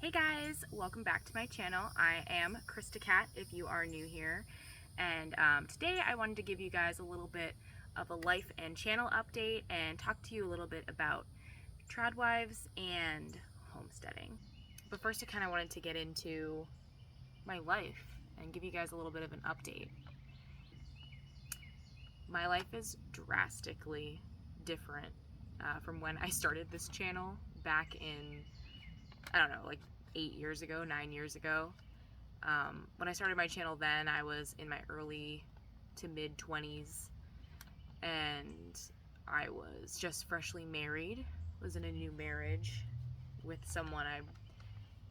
Hey guys, welcome back to my channel. I am CrystaCat if you are new here, and today I wanted to give you guys a little bit of a life and channel update and talk to you a little bit about Tradwives and homesteading. But first I kind of wanted to get into my life and give you guys a little bit of an update. My life is drastically different from when I started this channel back in, I don't know, like 8 years ago, 9 years ago. When I started my channel then, I was in my early to mid 20s, and I was just freshly married, was in a new marriage with someone I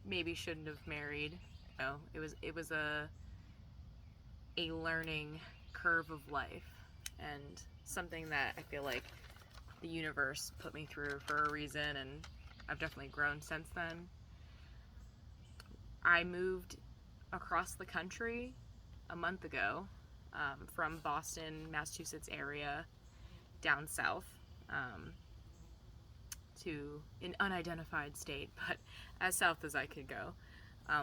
maybe shouldn't have married. No, it was a learning curve of life, and something that I feel like the universe put me through for a reason, and I've definitely grown since then. I moved across the country a month ago, from Boston, Massachusetts area down south, to an unidentified state, but as south as I could go,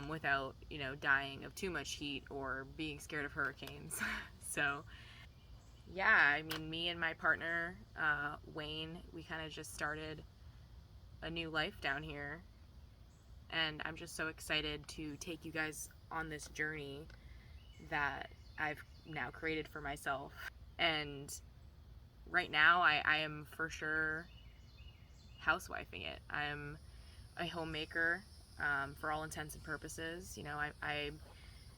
without, dying of too much heat or being scared of hurricanes. So yeah, I mean, me and my partner, Wayne, we kind of just started a new life down here, and I'm just so excited to take you guys on this journey that I've now created for myself. And right now I am for sure housewifing it. I'm a homemaker, for all intents and purposes. I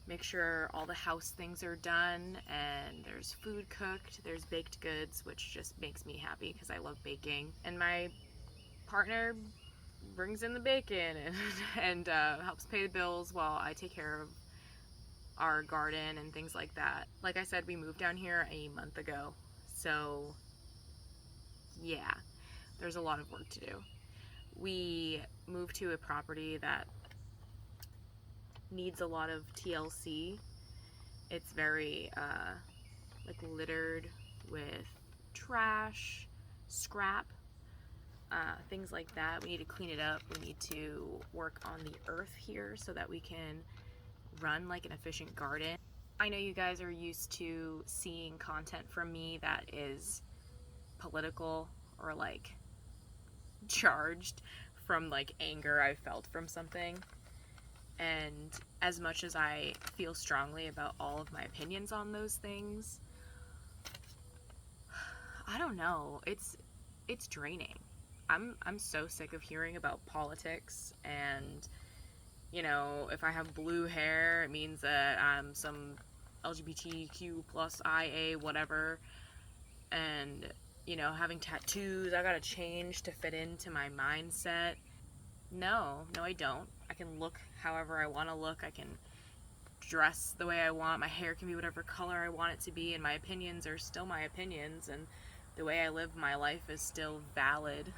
make sure all the house things are done, and there's food cooked, there's baked goods, which just makes me happy because I love baking. And my partner brings in the bacon and helps pay the bills while I take care of our garden and things like that. Like I said, we moved down here a month ago, so yeah, there's a lot of work to do. We moved to a property that needs a lot of TLC. It's very like littered with trash, scrap, things like that. We need to clean it up. We need to work on the earth here so that we can run like an efficient garden. I know you guys are used to seeing content from me that is political or like charged from like anger I felt from something. And as much as I feel strongly about all of my opinions on those things, I don't know, it's draining. I'm so sick of hearing about politics, and if I have blue hair, it means that I'm some LGBTQ plus IA whatever, and having tattoos, I gotta change to fit into my mindset. No, I don't. I can look however I want to look. I can dress the way I want. My hair can be whatever color I want it to be, and my opinions are still my opinions, and the way I live my life is still valid,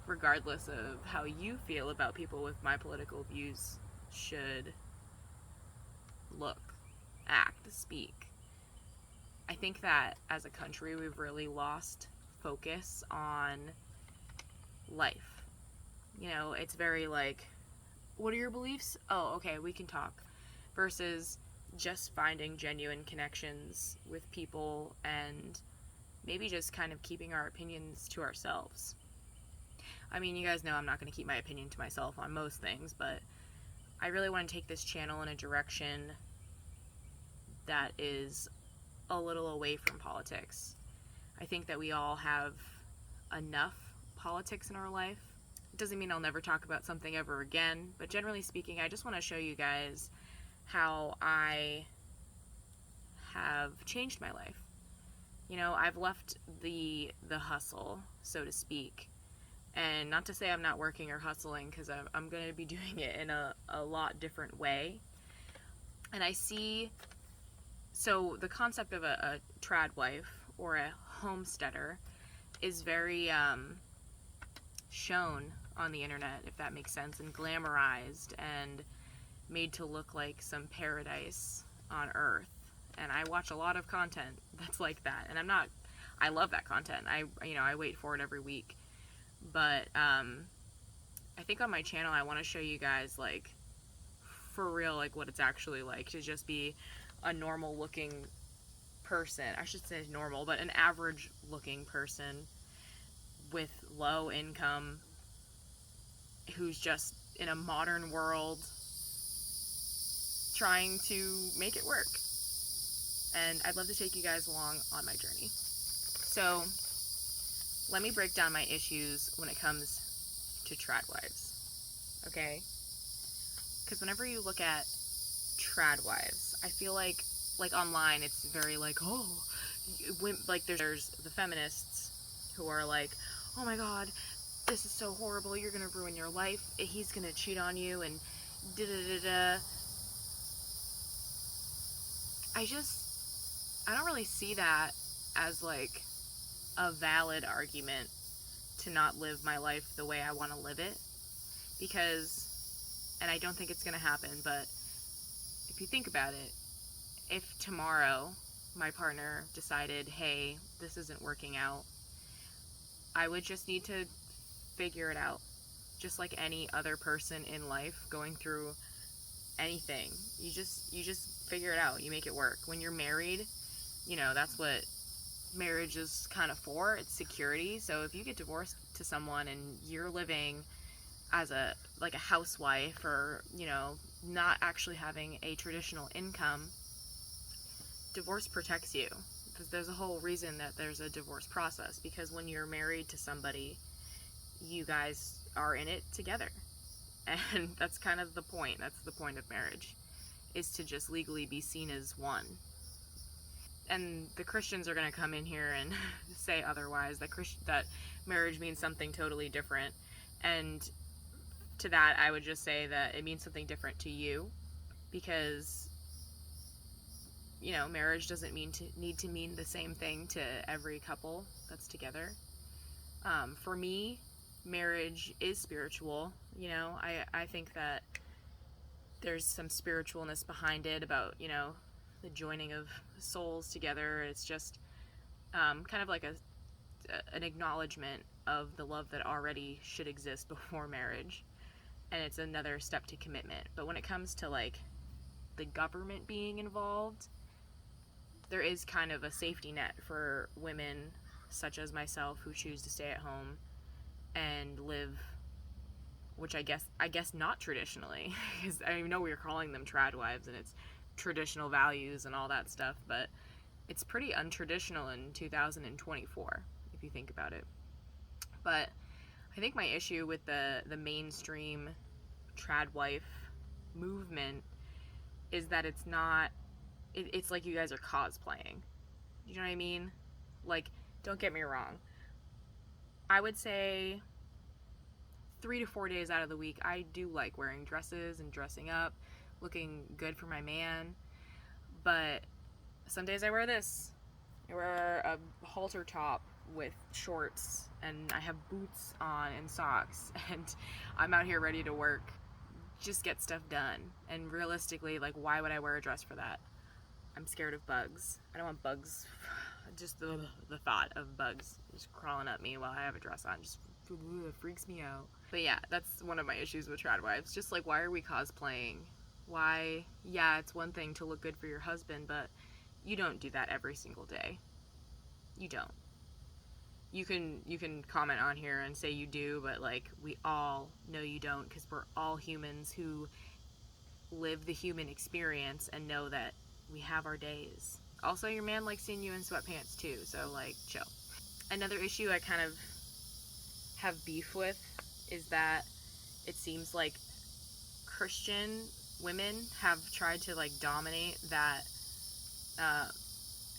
regardless of how you feel about people with my political views should look, act, speak. I think that as a country, we've really lost focus on life. It's very like, what are your beliefs? Oh, okay, we can talk. Versus just finding genuine connections with people and maybe just kind of keeping our opinions to ourselves. I mean, you guys know I'm not going to keep my opinion to myself on most things, but I really want to take this channel in a direction that is a little away from politics. I think that we all have enough politics in our life. It doesn't mean I'll never talk about something ever again, but generally speaking, I just want to show you guys how I have changed my life. I've left the hustle, so to speak, and not to say I'm not working or hustling, because I'm going to be doing it in a lot different way. And I see, so the concept of a tradwife or a homesteader is very shown on the internet, if that makes sense, and glamorized and made to look like some paradise on earth. And I watch a lot of content that's like that, and I love that content. I wait for it every week. But I I think on my channel I want to show you guys, like, for real, like, what it's actually like to just be a normal looking person. I should say normal, but an average looking person with low income who's just in a modern world trying to make it work. And I'd love to take you guys along on my journey. So let me break down my issues when it comes to Tradwives, okay? Because whenever you look at Tradwives, I feel like online it's very like, oh, like there's the feminists who are like, oh my god, this is so horrible, you're gonna ruin your life, he's gonna cheat on you, and da da da da. I don't really see that as like a valid argument to not live my life the way I want to live it, because, and I don't think it's gonna happen, but if you think about it, if tomorrow my partner decided, hey, this isn't working out, I would just need to figure it out. Just like any other person in life going through anything. You just figure it out. You make it work. When you're married, you know, that's what marriage is kind of for. It's security. So if you get divorced to someone and you're living as a housewife, or, you know, not actually having a traditional income, divorce protects you. There's a whole reason that there's a divorce process, because when you're married to somebody, you guys are in it together. And that's kind of the point. That's the point of marriage, is to just legally be seen as one. And the Christians are going to come in here and say otherwise, that marriage means something totally different. And to that, I would just say that it means something different to you, because, you know, marriage doesn't need to mean the same thing to every couple that's together. For me, marriage is spiritual. You know, I think that there's some spiritualness behind it, about, you know, the joining of souls together. It's just kind of like an acknowledgement of the love that already should exist before marriage, and it's another step to commitment. But when it comes to like the government being involved, there is kind of a safety net for women such as myself who choose to stay at home and live, which I guess not traditionally, because I know we are calling them Tradwives and it's traditional values and all that stuff, but it's pretty untraditional in 2024 if you think about it. But I think my issue with the mainstream Tradwife movement is that it's not, it's like you guys are cosplaying. You know what I mean? Like, don't get me wrong, I would say 3 to 4 days out of the week I do like wearing dresses and dressing up, looking good for my man. But some days I wear this. I wear a halter top with shorts, and I have boots on and socks, and I'm out here ready to work, just get stuff done. And realistically, like, why would I wear a dress for that? I'm scared of bugs. I don't want bugs. Just the thought of bugs just crawling up me while I have a dress on just freaks me out. But yeah, that's one of my issues with Tradwives. Just like, why are we cosplaying? Why? Yeah, it's one thing to look good for your husband, but you don't do that every single day. You don't. You can comment on here and say you do, but like, we all know you don't, because we're all humans who live the human experience and know that we have our days. Also, your man likes seeing you in sweatpants too, so like, chill. Another issue I kind of have beef with is that it seems like Christian women have tried to like dominate that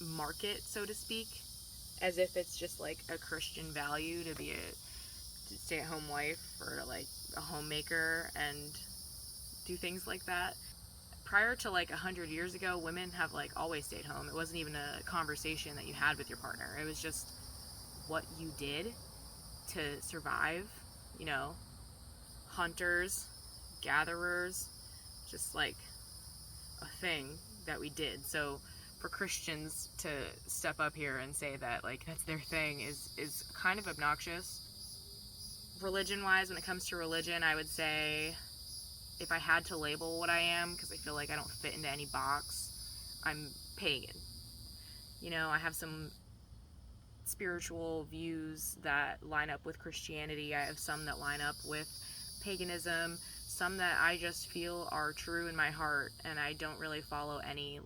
market, so to speak, as if it's just like a Christian value to be a stay-at-home wife or like a homemaker and do things like that. Prior to like 100 years ago, women have like always stayed home. It wasn't even a conversation that you had with your partner. It was just what you did to survive. You know, hunters, gatherers, just like a thing that we did. So for Christians to step up here and say that like that's their thing is kind of obnoxious. religion-wise, when it comes to religion, I would say if I had to label what I am, because I feel like I don't fit into any box, I'm pagan. You know, I have some spiritual views that line up with Christianity. I have some that line up with paganism, some that I just feel are true in my heart, and I don't really follow any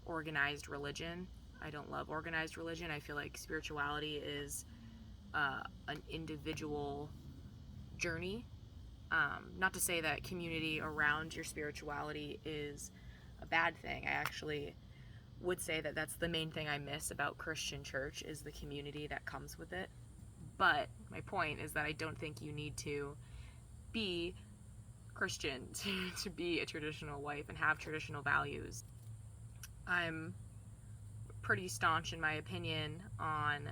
organized religion. I don't love organized religion. I feel like spirituality is an individual journey. Not to say that community around your spirituality is a bad thing. I actually would say that that's the main thing I miss about Christian church, is the community that comes with it. But my point is that I don't think you need to be Christian to be a traditional wife and have traditional values. I'm pretty staunch in my opinion on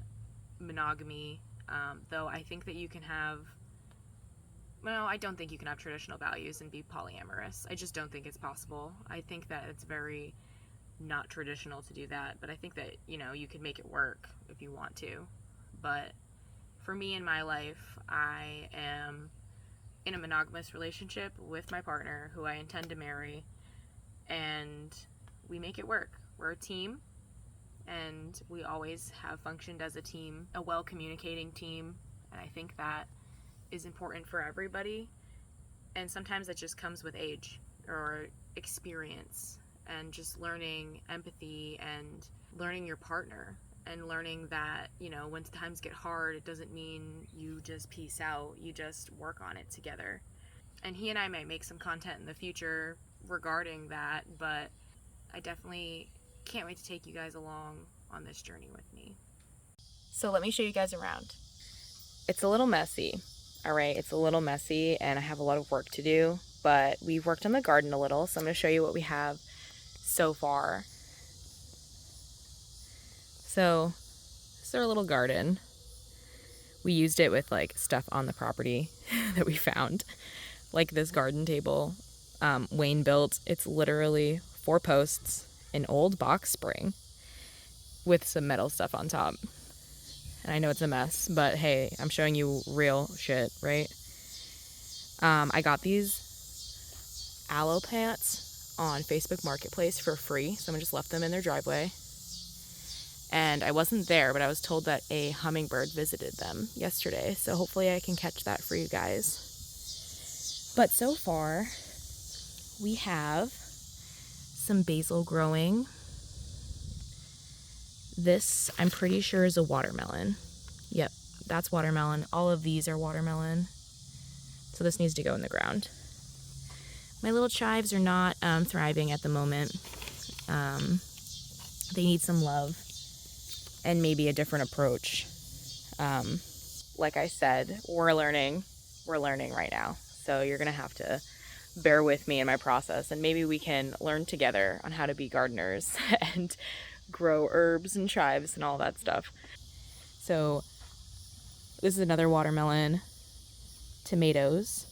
monogamy, though I think that you can have, well, I don't think you can have traditional values and be polyamorous. I just don't think it's possible. I think that it's very not traditional to do that, but I think that, you know, you could make it work if you want to. But for me in my life, I am in a monogamous relationship with my partner who I intend to marry, and we make it work. We're a team, and we always have functioned as a team, a well-communicating team, and I think that is important for everybody. And sometimes it just comes with age or experience, and just learning empathy and learning your partner, and learning that, you know, when times get hard, it doesn't mean you just peace out. You just work on it together. And he and I might make some content in the future regarding that, but I definitely can't wait to take you guys along on this journey with me. So let me show you guys around. It's a little messy, all right? It's a little messy, and I have a lot of work to do, but we've worked on the garden a little, so I'm going to show you what we have so far. So this is our little garden. We used it with like stuff on the property that we found, like this garden table Wayne built. It's literally 4 posts, an old box spring with some metal stuff on top. And I know it's a mess, but hey, I'm showing you real shit, right? I got these aloe plants on Facebook Marketplace for free. Someone just left them in their driveway. And I wasn't there, but I was told that a hummingbird visited them yesterday. So hopefully I can catch that for you guys. But so far, we have some basil growing. This, I'm pretty sure, is a watermelon. Yep, that's watermelon. All of these are watermelon. So this needs to go in the ground. My little chives are not thriving at the moment. They need some love and maybe a different approach. Like I said, we're learning right now. So you're gonna have to bear with me in my process, and maybe we can learn together on how to be gardeners and grow herbs and chives and all that stuff. So this is another watermelon. Tomatoes.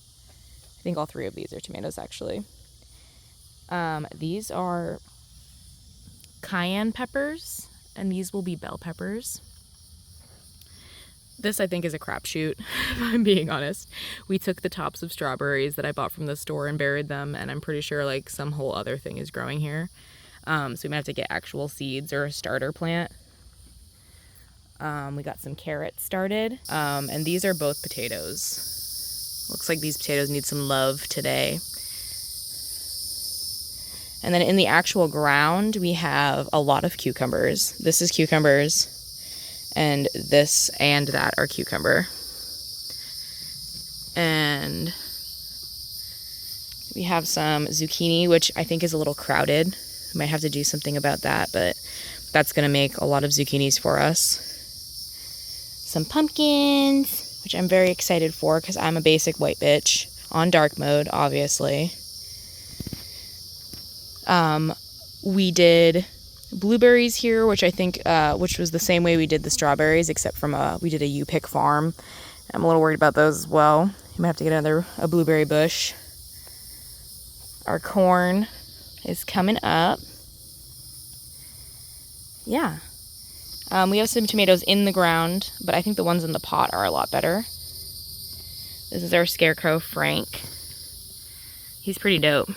I think all 3 of these are tomatoes, actually. These are cayenne peppers, and these will be bell peppers. This, I think, is a crapshoot, if I'm being honest. We took the tops of strawberries that I bought from the store and buried them, and I'm pretty sure like some whole other thing is growing here. So we might have to get actual seeds or a starter plant. We got some carrots started, and these are both potatoes. Looks like these potatoes need some love today. And then in the actual ground, we have a lot of cucumbers. This is cucumbers, and this and that are cucumber. And we have some zucchini, which I think is a little crowded. We might have to do something about that, but that's gonna make a lot of zucchinis for us. Some pumpkins, which I'm very excited for because I'm a basic white bitch on dark mode, obviously. We did blueberries here, which I think, which was the same way we did the strawberries, except from we did a U-pick farm. I'm a little worried about those as well. You might have to get a blueberry bush. Our corn is coming up. Yeah. We have some tomatoes in the ground, but I think the ones in the pot are a lot better. This is our scarecrow, Frank. He's pretty dope.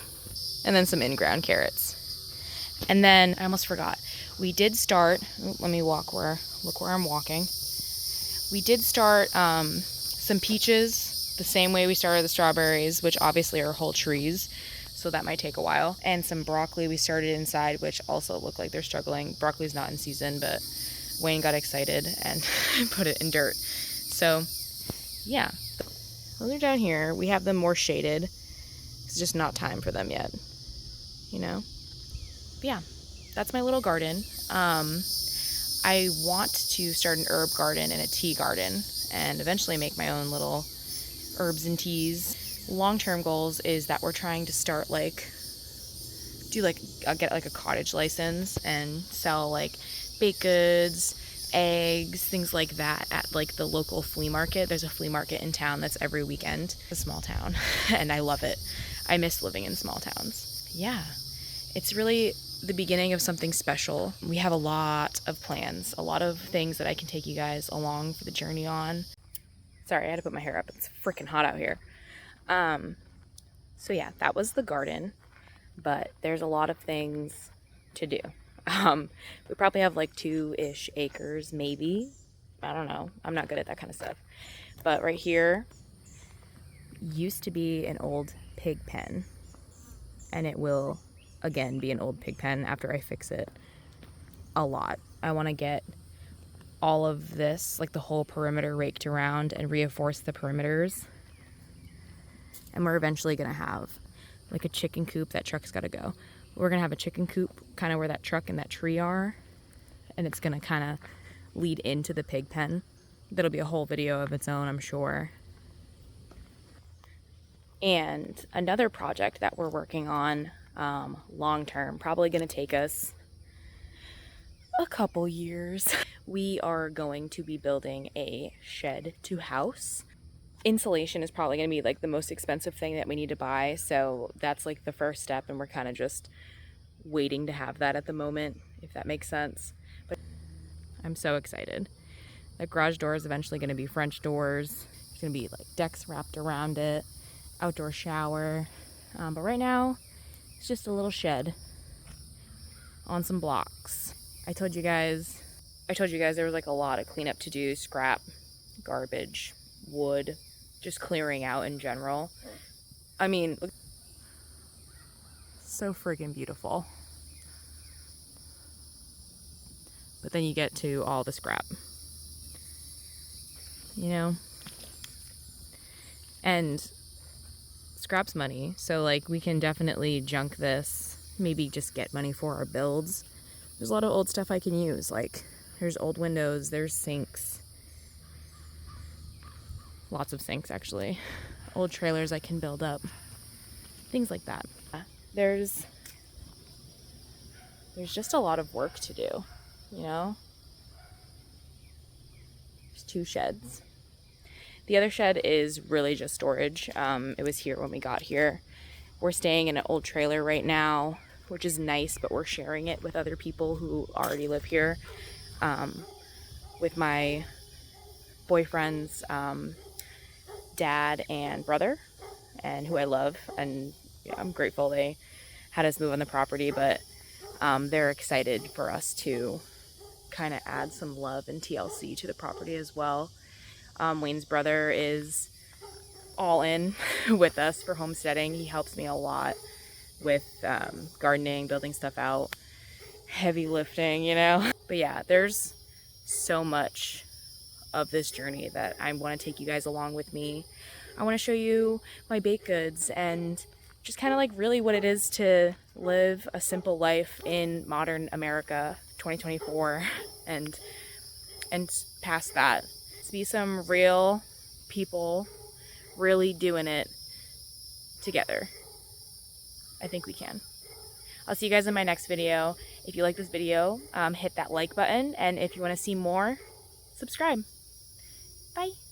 And then some in-ground carrots. And then, I almost forgot, we did start, let me look where I'm walking. We did start some peaches the same way we started the strawberries, which obviously are whole trees, so that might take a while. And some broccoli we started inside, which also look like they're struggling. Broccoli's not in season, but Wayne got excited and put it in dirt. So yeah, those are down here. We have them more shaded. It's just not time for them yet, you know? But yeah, that's my little garden. I want to start an herb garden and a tea garden and eventually make my own little herbs and teas. Long-term goals is that we're trying to start get like a cottage license and sell like baked goods, eggs, things like that at like the local flea market. There's a flea market in town that's every weekend. It's a small town and I love it. I miss living in small towns. Yeah, it's really the beginning of something special. We have a lot of plans, a lot of things that I can take you guys along for the journey on. Sorry, I had to put my hair up. It's freaking hot out here. So yeah, that was the garden, but there's a lot of things to do. We probably have like 2-ish acres, maybe. I don't know. I'm not good at that kind of stuff. But right here used to be an old pig pen, and it will again be an old pig pen after I fix it a lot. I want to get all of this, like the whole perimeter, raked around and reinforce the perimeters. And we're eventually gonna have like a chicken coop. That truck's gotta go. We're gonna have a chicken coop kind of where that truck and that tree are, and it's gonna kind of lead into the pig pen. That'll be a whole video of its own, I'm sure. And another project that we're working on long term, probably gonna take us a couple years. We are going to be building a shed to house. Insulation is probably going to be like the most expensive thing that we need to buy, so that's like the first step, and we're kind of just waiting to have that at the moment, if that makes sense. But I'm so excited. The garage door is eventually going to be French doors. It's going to be like decks wrapped around it, outdoor shower, but right now it's just a little shed on some blocks. I told you guys there was like a lot of cleanup to do, scrap, garbage, wood, just clearing out in general. I mean, look, so friggin' beautiful. But then you get to all the scrap, you know? And scrap's money, so like we can definitely junk this, maybe just get money for our builds. There's a lot of old stuff I can use, like there's old windows, there's sinks. Lots of sinks, actually. Old trailers I can build up. Things like that. There's just a lot of work to do, you know? There's 2 sheds. The other shed is really just storage. It was here when we got here. We're staying in an old trailer right now, which is nice, but we're sharing it with other people who already live here. With my boyfriend's dad and brother, and who I love, and yeah, I'm grateful they had us move on the property, but they're excited for us to kind of add some love and TLC to the property as well. Wayne's brother is all in with us for homesteading. He helps me a lot with gardening, building stuff out, heavy lifting, you know. But yeah, there's so much of this journey that I want to take you guys along with me. I want to show you my baked goods and just kind of like really what it is to live a simple life in modern America 2024 and past that. To be some real people really doing it together. I think we can. I'll see you guys in my next video. If you like this video, hit that like button, and if you want to see more, subscribe. Bye.